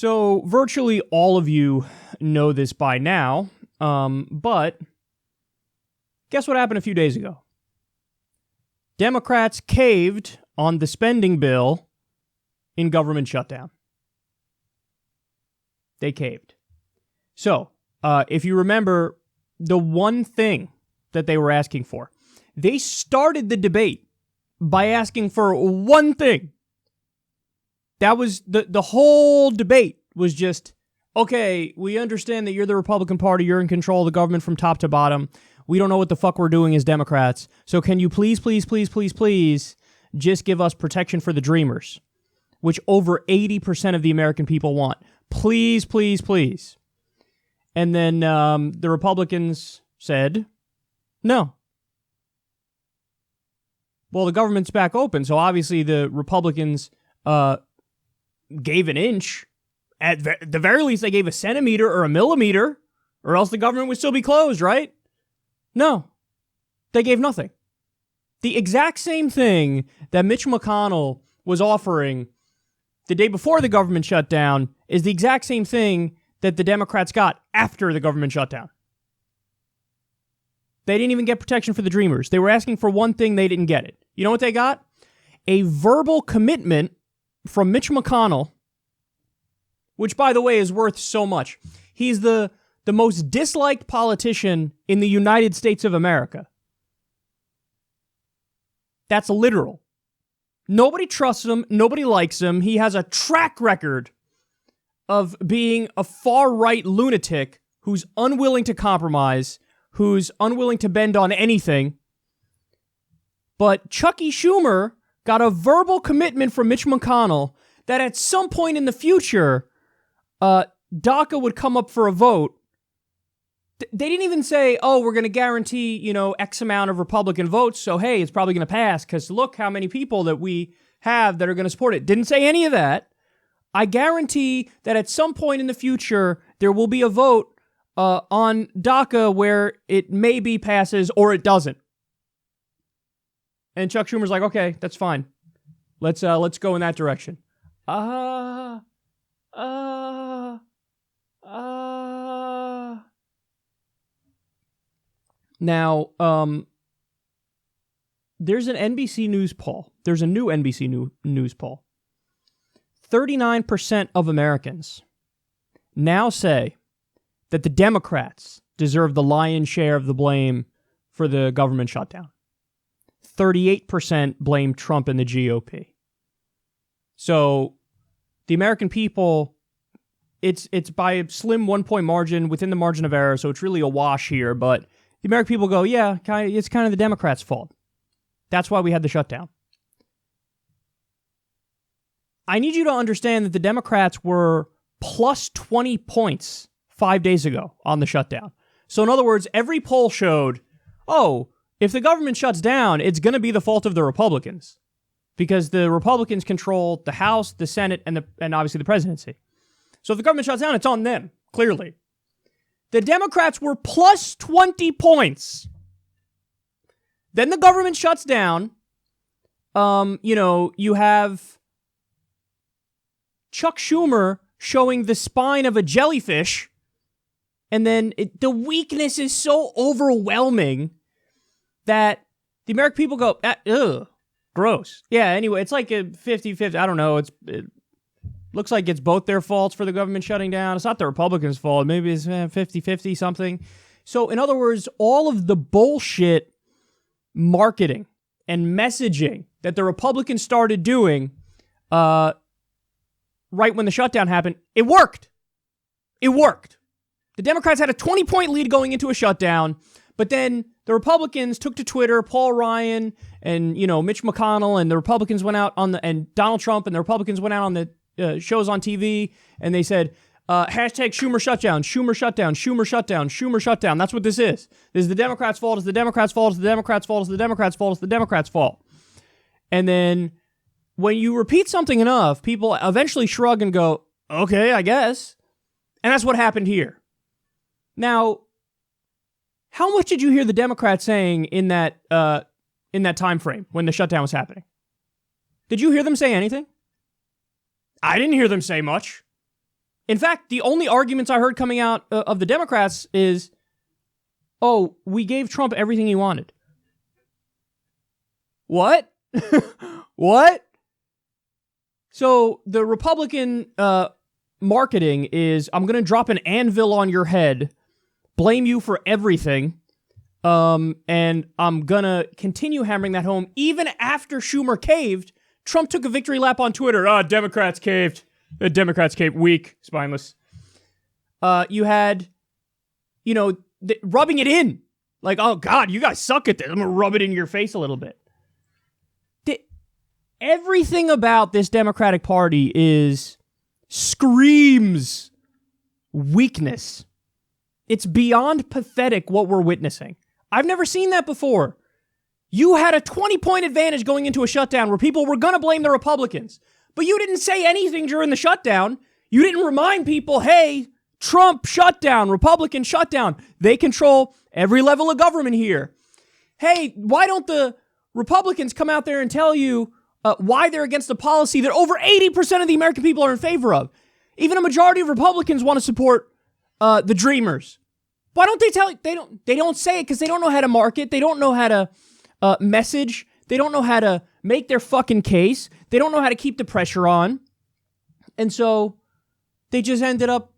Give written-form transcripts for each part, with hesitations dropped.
So virtually all of you know this by now, but guess what happened a few days ago? Democrats caved on the spending bill in government shutdown. They caved. So, if you remember, the one thing that they were asking for, they started the debate by asking for one thing. That was the whole debate was just, okay, we understand that you're the Republican Party, you're in control of the government from top to bottom. We don't know what the fuck we're doing as Democrats. So can you please just give us protection for the Dreamers, which over 80% of the American people want. Please. And then the Republicans said, no. Well, the government's back open, so obviously the Republicans gave an inch. At the very least, they gave a centimeter or a millimeter, or else the government would still be closed, right? No. They gave nothing. The exact same thing that Mitch McConnell was offering the day before the government shutdown is the exact same thing that the Democrats got after the government shutdown. They didn't even get protection for the Dreamers. They were asking for one thing, they didn't get it. You know what they got? A verbal commitment from Mitch McConnell, which, by the way, is worth so much. He's the most disliked politician in the United States of America. That's literal. Nobody trusts him. Nobody likes him. He has a track record of being a far-right lunatic who's unwilling to compromise, who's unwilling to bend on anything. But Chucky Schumer got a verbal commitment from Mitch McConnell that at some point in the future, DACA would come up for a vote. They didn't even say, oh, we're going to guarantee, X amount of Republican votes, so hey, it's probably going to pass, because look how many people that we have that are going to support it. Didn't say any of that. I guarantee that at some point in the future, there will be a vote on DACA where it maybe passes or it doesn't. And Chuck Schumer's like, okay, that's fine. Let's go in that direction. Now, there's an NBC News poll. There's a new NBC News poll. 39% of Americans now say that the Democrats deserve the lion's share of the blame for the government shutdown. 38% blame Trump and the GOP. So the American people, it's by a slim 1-point margin within the margin of error, so it's really a wash here, but the American people go, yeah, it's kind of the Democrats' fault. That's why we had the shutdown. I need you to understand that the Democrats were plus 20 points 5 days ago on the shutdown. So in other words, every poll showed, oh, if the government shuts down, it's going to be the fault of the Republicans because the Republicans control the House, the Senate, and obviously the presidency. So if the government shuts down, it's on them, clearly. The Democrats were plus 20 points. Then the government shuts down. You have Chuck Schumer showing the spine of a jellyfish. And then the weakness is so overwhelming that the American people go, ugh, gross. Yeah, anyway, it's like a 50-50. I don't know. It looks like it's both their faults for the government shutting down. It's not the Republicans' fault. Maybe it's 50-50 something. So, in other words, all of the bullshit marketing and messaging that the Republicans started doing right when the shutdown happened, it worked. It worked. The Democrats had a 20-point lead going into a shutdown, but then the Republicans took to Twitter, Paul Ryan and, Mitch McConnell, and the Republicans went out and Donald Trump and the Republicans went out on the shows on TV, and they said, hashtag Schumer shutdown, Schumer shutdown, Schumer shutdown, Schumer shutdown. That's what this is. This is the Democrats' fault. It's the Democrats' fault. It's the Democrats' fault. It's the Democrats' fault. It's the Democrats' fault. And then when you repeat something enough, people eventually shrug and go, okay, I guess. And that's what happened here. Now, how much did you hear the Democrats saying in that time frame when the shutdown was happening? Did you hear them say anything? I didn't hear them say much. In fact, the only arguments I heard coming out of the Democrats is, oh, we gave Trump everything he wanted. What? What? So the Republican marketing is, I'm going to drop an anvil on your head, blame you for everything, and I'm going to continue hammering that home. Even after Schumer caved, Trump took a victory lap on Twitter. Democrats caved. The Democrats caved. Weak. Spineless. You had, rubbing it in. Like, oh, God, you guys suck at this. I'm going to rub it in your face a little bit. Everything about this Democratic Party screams weakness. It's beyond pathetic what we're witnessing. I've never seen that before. You had a 20-point advantage going into a shutdown where people were going to blame the Republicans. But you didn't say anything during the shutdown. You didn't remind people, hey, Trump shutdown, Republican shutdown. They control every level of government here. Hey, why don't the Republicans come out there and tell you why they're against a policy that over 80% of the American people are in favor of? Even a majority of Republicans want to support the Dreamers. Why don't they tell you? They don't say it because they don't know how to market. They don't know how to message. They don't know how to make their fucking case. They don't know how to keep the pressure on. And so they just ended up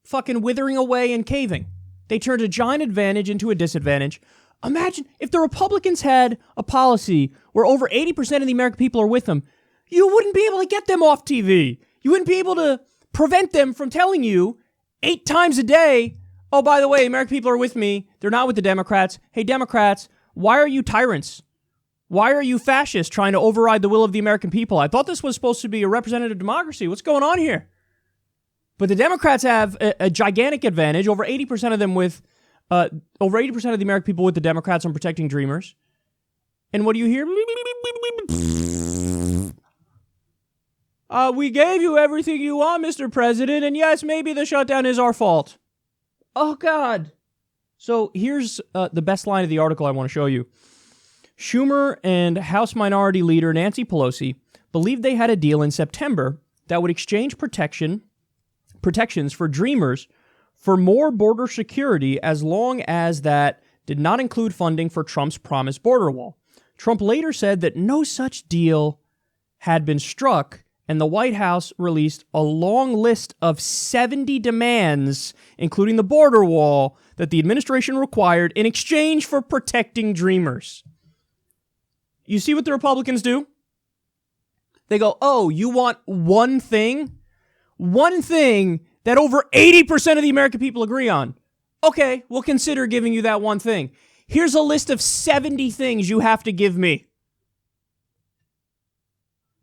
fucking withering away and caving. They turned a giant advantage into a disadvantage. Imagine if the Republicans had a policy where over 80% of the American people are with them. You wouldn't be able to get them off TV. You wouldn't be able to prevent them from telling you 8 times a day, oh, by the way, American people are with me. They're not with the Democrats. Hey, Democrats, why are you tyrants? Why are you fascists trying to override the will of the American people? I thought this was supposed to be a representative democracy. What's going on here? But the Democrats have a gigantic advantage, over 80% of them with over 80% of the American people with the Democrats on protecting Dreamers. And what do you hear? We gave you everything you want, Mr. President, and yes, maybe the shutdown is our fault. Oh, God. So here's the best line of the article I want to show you. Schumer and House Minority Leader Nancy Pelosi believed they had a deal in September that would exchange protections for Dreamers for more border security as long as that did not include funding for Trump's promised border wall. Trump later said that no such deal had been struck, and the White House released a long list of 70 demands, including the border wall, that the administration required in exchange for protecting Dreamers. You see what the Republicans do? They go, oh, you want one thing? One thing that over 80% of the American people agree on. Okay, we'll consider giving you that one thing. Here's a list of 70 things you have to give me.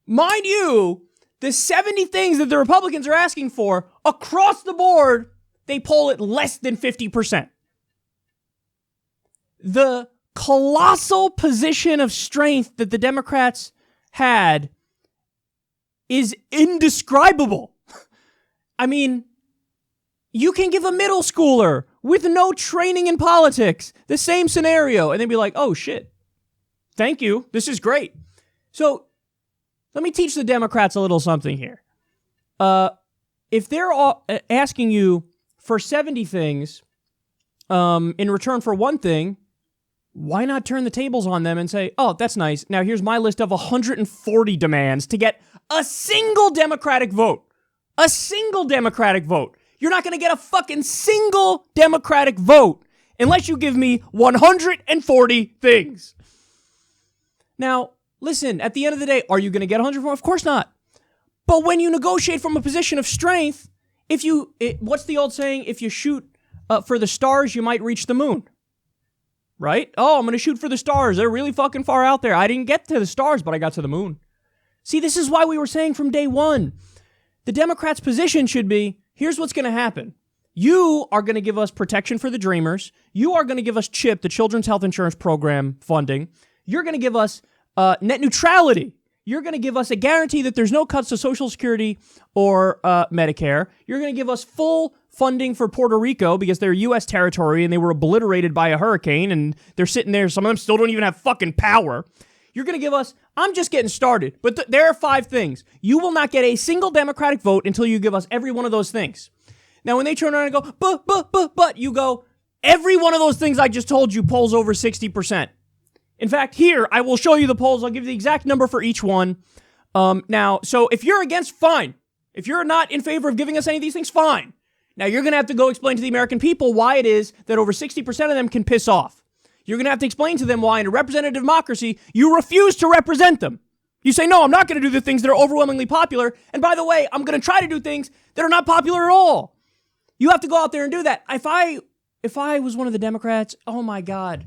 Mind you, the 70 things that the Republicans are asking for, across the board, they poll at less than 50%. The colossal position of strength that the Democrats had is indescribable. I mean, you can give a middle schooler with no training in politics the same scenario and then be like, oh shit, thank you, this is great. So let me teach the Democrats a little something here. If they're all asking you for 70 things in return for one thing, why not turn the tables on them and say, oh, that's nice. Now here's my list of 140 demands to get a single Democratic vote. A single Democratic vote. You're not going to get a fucking single Democratic vote unless you give me 140 things. Now, listen, at the end of the day, are you going to get 140? Of course not. But when you negotiate from a position of strength, what's the old saying? If you shoot for the stars, you might reach the moon. Right? Oh, I'm going to shoot for the stars. They're really fucking far out there. I didn't get to the stars, but I got to the moon. See, this is why we were saying from day one, the Democrats' position should be, here's what's going to happen. You are going to give us protection for the Dreamers. You are going to give us CHIP, the Children's Health Insurance Program funding. You're going to give us net neutrality. You're going to give us a guarantee that there's no cuts to Social Security or Medicare. You're going to give us full funding for Puerto Rico because they're U.S. territory and they were obliterated by a hurricane and they're sitting there. Some of them still don't even have fucking power. You're going to give us, I'm just getting started, but there are 5 things. You will not get a single Democratic vote until you give us every one of those things. Now, when they turn around and go, but, you go, every one of those things I just told you polls over 60%. In fact, here, I will show you the polls. I'll give you the exact number for each one. Now, so if you're against, fine. If you're not in favor of giving us any of these things, fine. Now, you're going to have to go explain to the American people why it is that over 60% of them can piss off. You're going to have to explain to them why in a representative democracy, you refuse to represent them. You say, no, I'm not going to do the things that are overwhelmingly popular. And by the way, I'm going to try to do things that are not popular at all. You have to go out there and do that. If I was one of the Democrats, oh my God,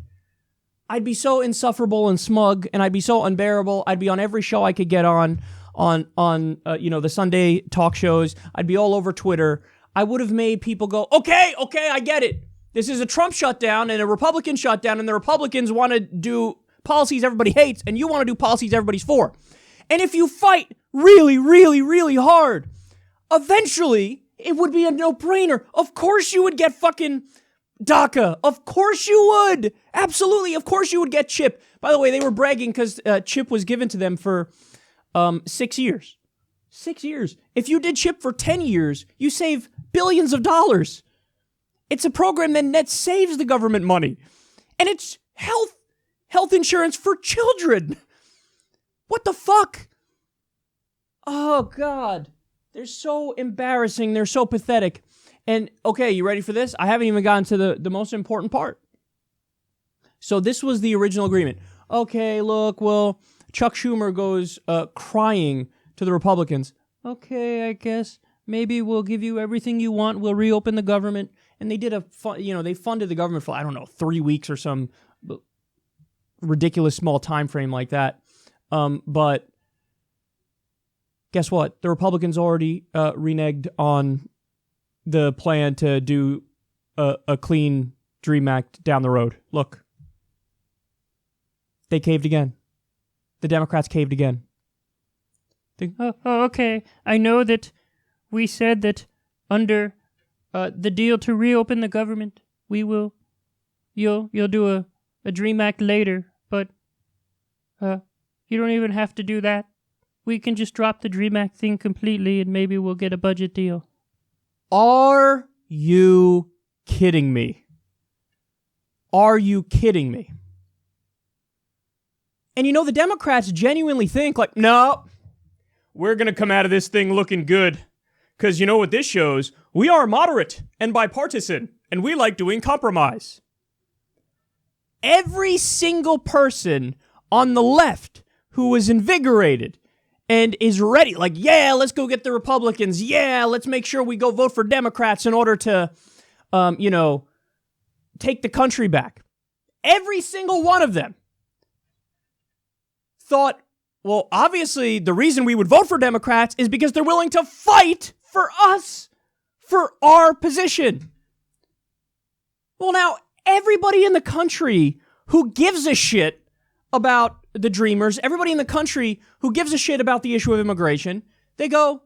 I'd be so insufferable and smug, and I'd be so unbearable. I'd be on every show I could get on the Sunday talk shows. I'd be all over Twitter. I would have made people go, okay, I get it. This is a Trump shutdown and a Republican shutdown, and the Republicans want to do policies everybody hates, and you want to do policies everybody's for. And if you fight really, really, really hard, eventually it would be a no-brainer. Of course you would get fucking DACA. Of course you would. Absolutely. Of course you would get CHIP. By the way, they were bragging because CHIP was given to them for 6 years. 6 years. If you did CHIP for 10 years, you save billions of dollars. It's a program that saves the government money. And it's health insurance for children. What the fuck? Oh, God. They're so embarrassing. They're so pathetic. And, okay, you ready for this? I haven't even gotten to the most important part. So this was the original agreement. Okay, look, well, Chuck Schumer goes crying to the Republicans. Okay, I guess maybe we'll give you everything you want. We'll reopen the government. And they did they funded the government for, 3 weeks or some ridiculous small time frame like that. But guess what? The Republicans already reneged on the plan to do a clean DREAM Act down the road. Look. They caved again. The Democrats caved again. Okay. I know that we said that under the deal to reopen the government, you'll do a DREAM Act later, but you don't even have to do that. We can just drop the DREAM Act thing completely and maybe we'll get a budget deal. Are you kidding me? Are you kidding me? And the Democrats genuinely think no, we're going to come out of this thing looking good. Because you know what this shows? We are moderate and bipartisan, and we like doing compromise. Every single person on the left who is invigorated and is ready, yeah, let's go get the Republicans. Yeah, let's make sure we go vote for Democrats in order to, take the country back. Every single one of them thought, well, obviously the reason we would vote for Democrats is because they're willing to fight for us, for our position. Well, now, everybody in the country who gives a shit about the Dreamers, everybody in the country who gives a shit about the issue of immigration, they go,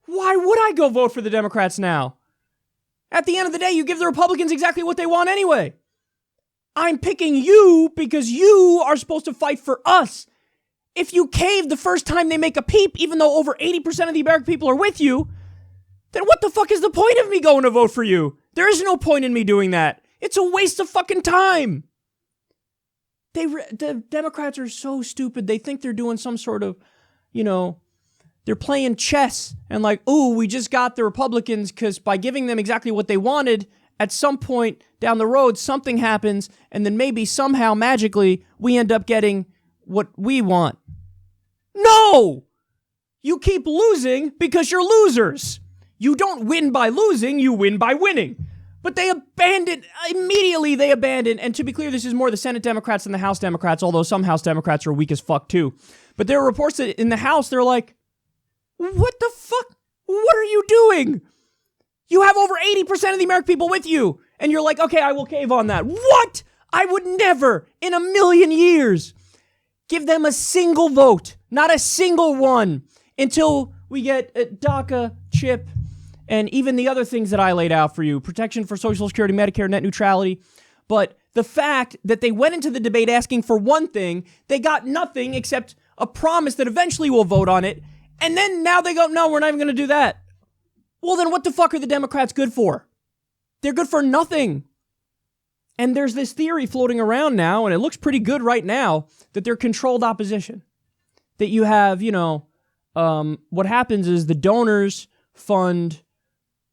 why would I go vote for the Democrats now? At the end of the day, you give the Republicans exactly what they want anyway. I'm picking you because you are supposed to fight for us. If you cave the first time they make a peep, even though over 80% of the American people are with you, then what the fuck is the point of me going to vote for you? There is no point in me doing that. It's a waste of fucking time. The Democrats are so stupid. They think they're doing some sort of, they're playing chess and we just got the Republicans because by giving them exactly what they wanted, at some point down the road, something happens and then maybe somehow magically we end up getting what we want. No! You keep losing because you're losers. You don't win by losing, you win by winning. But immediately they abandoned, and to be clear, this is more the Senate Democrats than the House Democrats, although some House Democrats are weak as fuck too. But there are reports that in the House, they're like, what the fuck? What are you doing? You have over 80% of the American people with you. And you're like, okay, I will cave on that. What? I would never, in a million years, give them a single vote. Not a single one. Until we get DACA, CHIP, and even the other things that I laid out for you. Protection for Social Security, Medicare, net neutrality. But the fact that they went into the debate asking for one thing, they got nothing except a promise that eventually we'll vote on it, and then now they go, no, we're not even going to do that. Well, then what the fuck are the Democrats good for? They're good for nothing. And there's this theory floating around now, and it looks pretty good right now, that they're controlled opposition. That you have, what happens is the donors fund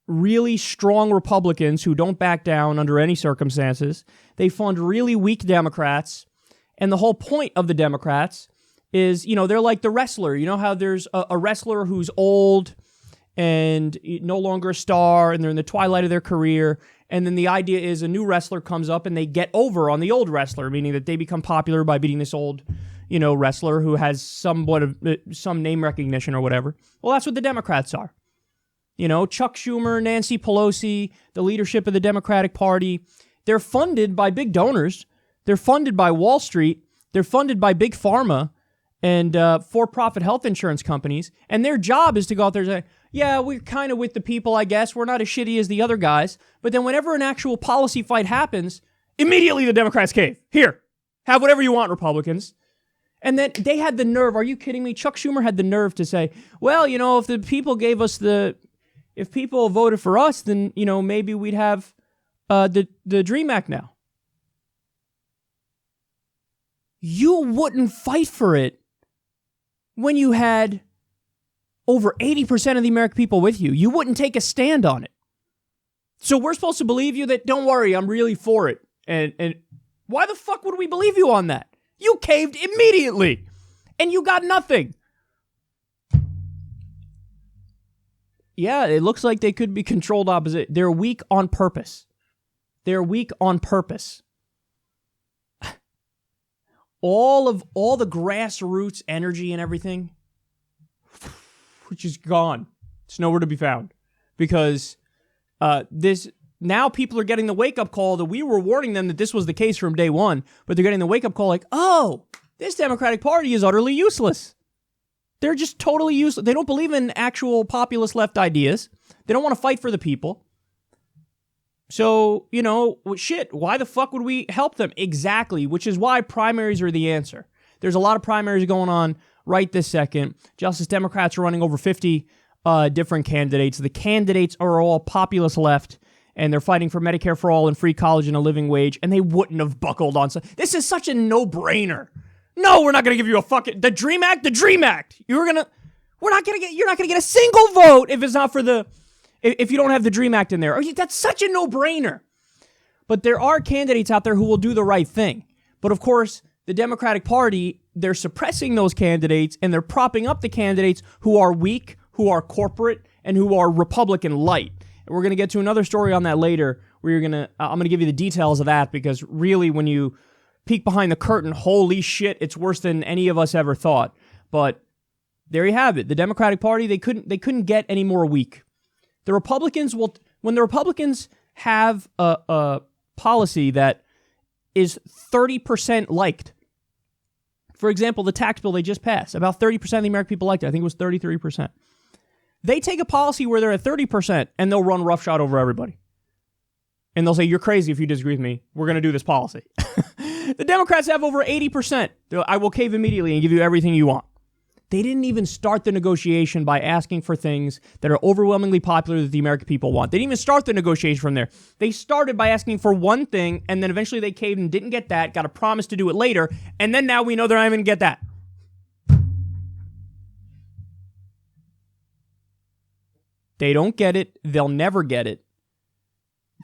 really strong Republicans who don't back down under any circumstances. They fund really weak Democrats. And the whole point of the Democrats is, they're like the wrestler. You know how there's a wrestler who's old and no longer a star, and they're in the twilight of their career. And then the idea is a new wrestler comes up and they get over on the old wrestler, meaning that they become popular by beating this old, wrestler who has somewhat of some name recognition or whatever. Well, that's what the Democrats are. Chuck Schumer, Nancy Pelosi, the leadership of the Democratic Party, they're funded by big donors. They're funded by Wall Street. They're funded by big pharma and for-profit health insurance companies. And their job is to go out there and say, yeah, we're kind of with the people, I guess. We're not as shitty as the other guys. But then whenever an actual policy fight happens, immediately the Democrats cave. Here, have whatever you want, Republicans. And then they had the nerve. Are you kidding me? Chuck Schumer had the nerve to say, well, if the people gave us if people voted for us, then, maybe we'd have the DREAM Act now. You wouldn't fight for it when you had over 80% of the American people with you. You wouldn't take a stand on it. So we're supposed to believe you that, don't worry, I'm really for it. And why the fuck would we believe you on that? You caved immediately, and you got nothing. Yeah, it looks like they could be controlled opposite. They're weak on purpose. They're weak on purpose. All the grassroots energy and everything, which is gone. It's nowhere to be found. Because now people are getting the wake-up call that we were warning them that this was the case from day one, but they're getting the wake-up call like, oh, this Democratic Party is utterly useless. They're just totally useless. They don't believe in actual populist left ideas. They don't want to fight for the people. So, shit, why the fuck would we help them? Exactly, which is why primaries are the answer. There's a lot of primaries going on right this second. Justice Democrats are running over 50 different candidates. The candidates are all populist left, and they're fighting for Medicare for all and free college and a living wage, and they wouldn't have buckled on. This is such a no-brainer. No, we're not going to give you the DREAM Act, the DREAM Act. You're not going to get a single vote if it's not for if you don't have the DREAM Act in there. That's such a no-brainer. But there are candidates out there who will do the right thing. But of course, the Democratic Party, they're suppressing those candidates and they're propping up the candidates who are weak, who are corporate, and who are Republican light. And we're going to get to another story on that later where I'm going to give you the details of that, because really when you peek behind the curtain, holy shit, it's worse than any of us ever thought. But there you have it. The Democratic Party, they couldn't get any more weak. The Republicans when the Republicans have a policy that is 30% liked. For example, the tax bill they just passed, about 30% of the American people liked it. I think it was 33%. They take a policy where they're at 30% and they'll run roughshod over everybody. And they'll say, you're crazy if you disagree with me. We're going to do this policy. The Democrats have over 80%. I will cave immediately and give you everything you want. They didn't even start the negotiation by asking for things that are overwhelmingly popular that the American people want. They didn't even start the negotiation from there. They started by asking for one thing, and then eventually they caved and didn't get that, got a promise to do it later, and then now we know they're not even going to get that. They don't get it. They'll never get it.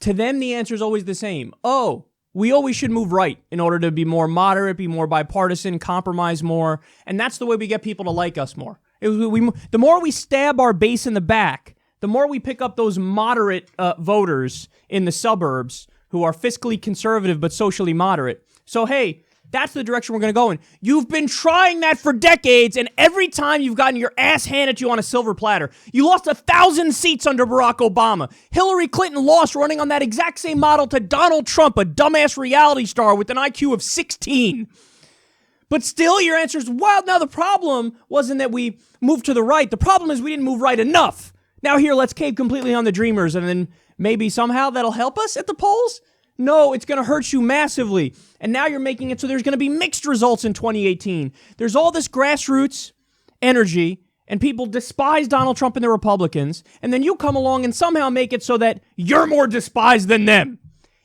To them, the answer is always the same. Oh, we always should move right in order to be more moderate, be more bipartisan, compromise more. And that's the way we get people to like us more. The more we stab our base in the back, the more we pick up those moderate voters in the suburbs who are fiscally conservative but socially moderate. So, hey, that's the direction we're going to go in. You've been trying that for decades, and every time you've gotten your ass handed to you on a silver platter. You lost 1,000 seats under Barack Obama. Hillary Clinton lost running on that exact same model to Donald Trump, a dumbass reality star with an IQ of 16. But still, your answer is, well, now the problem wasn't that we moved to the right. The problem is we didn't move right enough. Now here, let's cave completely on the dreamers, and then maybe somehow that'll help us at the polls? No, it's going to hurt you massively. And now you're making it so there's going to be mixed results in 2018. There's all this grassroots energy, and people despise Donald Trump and the Republicans, and then you come along and somehow make it so that you're more despised than them.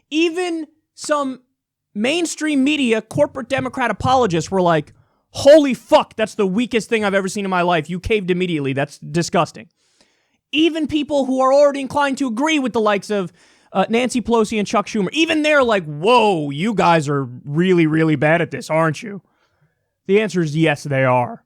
Even some mainstream media, corporate Democrat apologists were like, holy fuck, that's the weakest thing I've ever seen in my life. You caved immediately. That's disgusting. Even people who are already inclined to agree with the likes of Nancy Pelosi and Chuck Schumer, even they're like, whoa, you guys are really, really bad at this, aren't you? The answer is yes, they are.